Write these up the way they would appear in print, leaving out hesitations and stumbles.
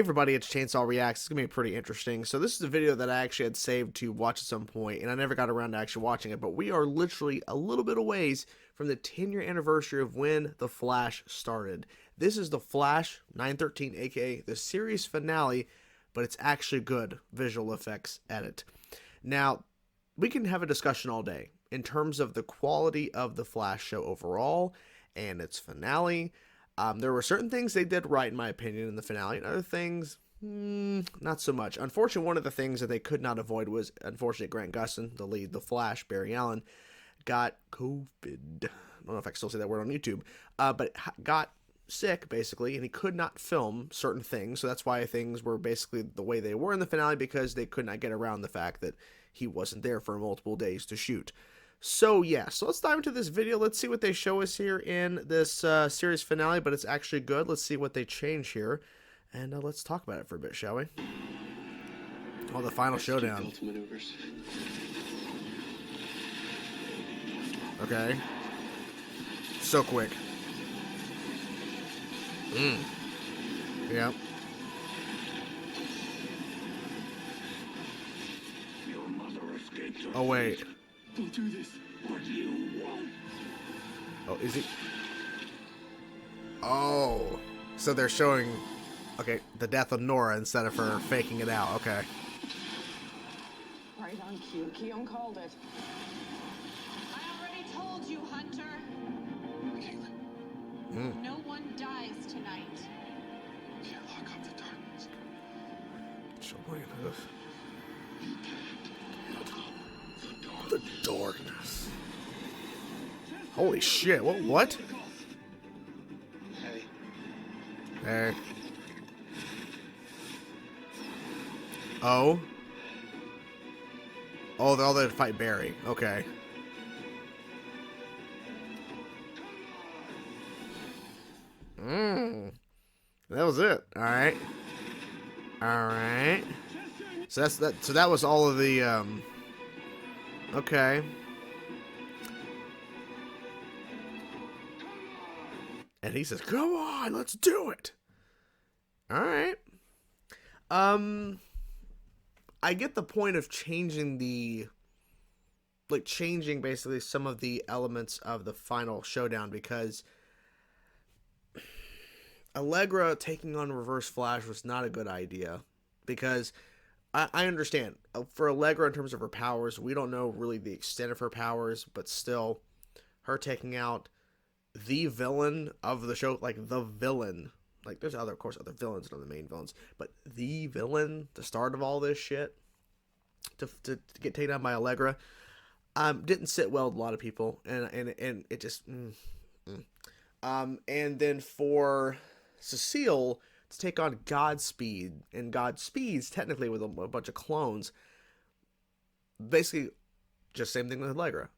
Hey everybody, it's Chainsaw Reacts. It's going to be pretty interesting. So this is a video that I actually had saved to watch at some point, and I never got around to actually watching it, but we are literally a little bit of ways from the 10-year anniversary of when The Flash started. This is The Flash 913, aka the series finale, but it's actually good visual effects edit. Now, we can have a discussion all day in terms of the quality of The Flash show overall and its finale. There were certain things they did right, in my opinion, in the finale, and other things, not so much. Unfortunately, one of the things that they could not avoid was, unfortunately, Grant Gustin, the lead, the Flash, Barry Allen, got COVID. I don't know if I can still say that word on YouTube, but got sick, basically, and he could not film certain things, so that's why things were basically the way they were in the finale, because they could not get around the fact that he wasn't there for multiple days to shoot. So yeah, so let's dive into this video. Let's see what they show us here in this series finale, but it's actually good. Let's see what they change here, and let's talk about it for a bit, shall we? Oh, the final showdown. Okay. So quick. Yep. Oh, wait. Don't do this. What do you want? Oh, is he? Oh, so they're showing, okay, the death of Nora instead of her faking it out. Okay. Right on cue. Keon called it. I already told you, Hunter. Caitlin. No one dies tonight. You can't lock up the darkness. Showing this. The darkness. Holy shit! What? Hey. Hey. Oh. Oh, they're all there to fight Barry. Okay. That was it. All right. All right. So that's that. So that was all of the. Okay. And he says, "Come on, let's do it." All right. I get the point of changing changing basically some of the elements of the final showdown, because Allegra taking on Reverse Flash was not a good idea, because I understand for Allegra in terms of her powers, we don't know really the extent of her powers, but still, her taking out the villain of the show, like the villain, like there's of course other villains and other main villains, but the villain, the start of all this shit, to get taken out by Allegra, didn't sit well with a lot of people, and it just, and then for Cecile to take on Godspeed, and Godspeed's technically with a bunch of clones. Basically, just same thing with Allegra.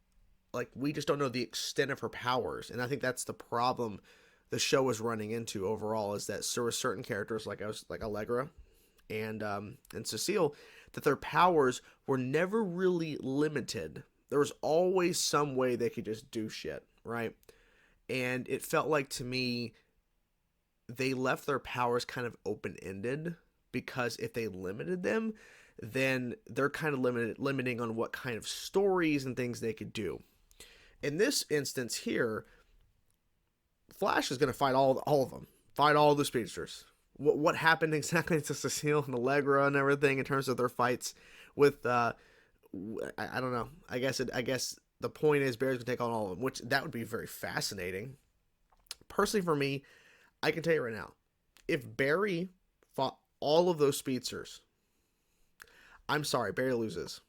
Like, we just don't know the extent of her powers, and I think that's the problem the show is running into overall, is that there were certain characters like Allegra and Cecile, that their powers were never really limited. There was always some way they could just do shit, right? And it felt like, to me, they left their powers kind of open-ended, because if they limited them, then they're kind of limiting on what kind of stories and things they could do. In this instance here, Flash is going to fight all of them, fight all the speedsters. What happened exactly to Cecile and Allegra and everything in terms of their fights with, I don't know. I guess the point is Barry's going to take on all of them, which that would be very fascinating. Personally, for me, I can tell you right now, if Barry fought all of those speedsters, I'm sorry, Barry loses.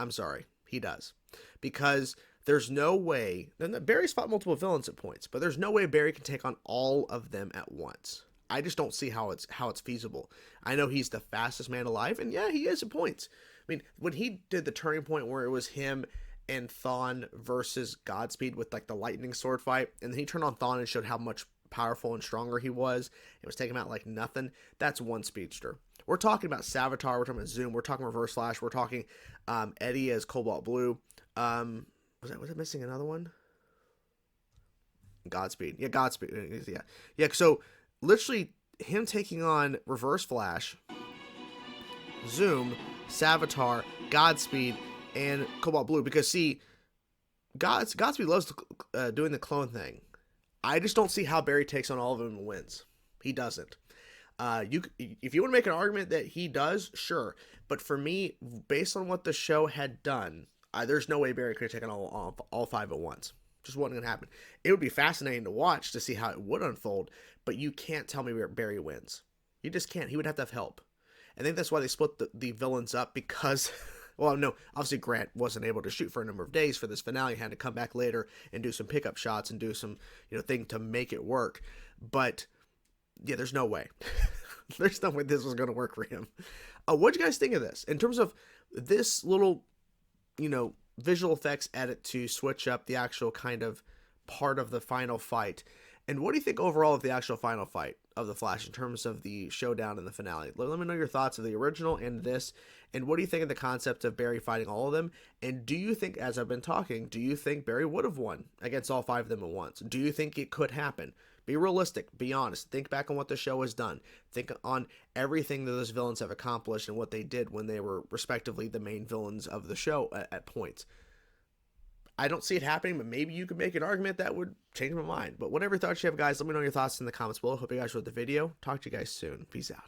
I'm sorry, he does. Because there's no way, and Barry's fought multiple villains at points, but there's no way Barry can take on all of them at once. I just don't see how it's feasible. I know he's the fastest man alive, and yeah, he is at points. I mean, when he did the turning point where it was him and Thawne versus Godspeed with like the lightning sword fight, and then he turned on Thawne and showed how much powerful and stronger he was, it was taking him out like nothing. That's one speedster. We're talking about Savitar, we're talking about Zoom, we're talking Reverse Flash, we're talking Eddie as Cobalt Blue. Was I missing another one? Godspeed. Yeah, Godspeed. Yeah. So literally him taking on Reverse Flash, Zoom, Savitar, Godspeed, and Cobalt Blue. Because see, Godspeed loves doing the clone thing. I just don't see how Barry takes on all of them and wins. He doesn't. If you want to make an argument that he does, sure. But for me, based on what the show had done, there's no way Barry could have taken all 5 at once. Just wasn't going to happen. It would be fascinating to watch to see how it would unfold, but you can't tell me where Barry wins. You just can't. He would have to have help. I think that's why they split the villains up, because, well, no, obviously Grant wasn't able to shoot for a number of days for this finale. He had to come back later and do some pickup shots and do some, thing to make it work. But yeah, there's no way. There's no way this was going to work for him. What'd you guys think of this? In terms of this little, visual effects edit to switch up the actual kind of part of the final fight. And what do you think overall of the actual final fight of the Flash in terms of the showdown and the finale? Let me know your thoughts of the original and this. And what do you think of the concept of Barry fighting all of them? And do you think, as I've been talking, do you think Barry would have won against all 5 of them at once? Do you think it could happen? Be realistic. Be honest. Think back on what the show has done. Think on everything that those villains have accomplished and what they did when they were respectively the main villains of the show at points. I don't see it happening, but maybe you could make an argument that would change my mind. But whatever thoughts you have, guys, let me know your thoughts in the comments below. Hope you guys enjoyed the video. Talk to you guys soon. Peace out.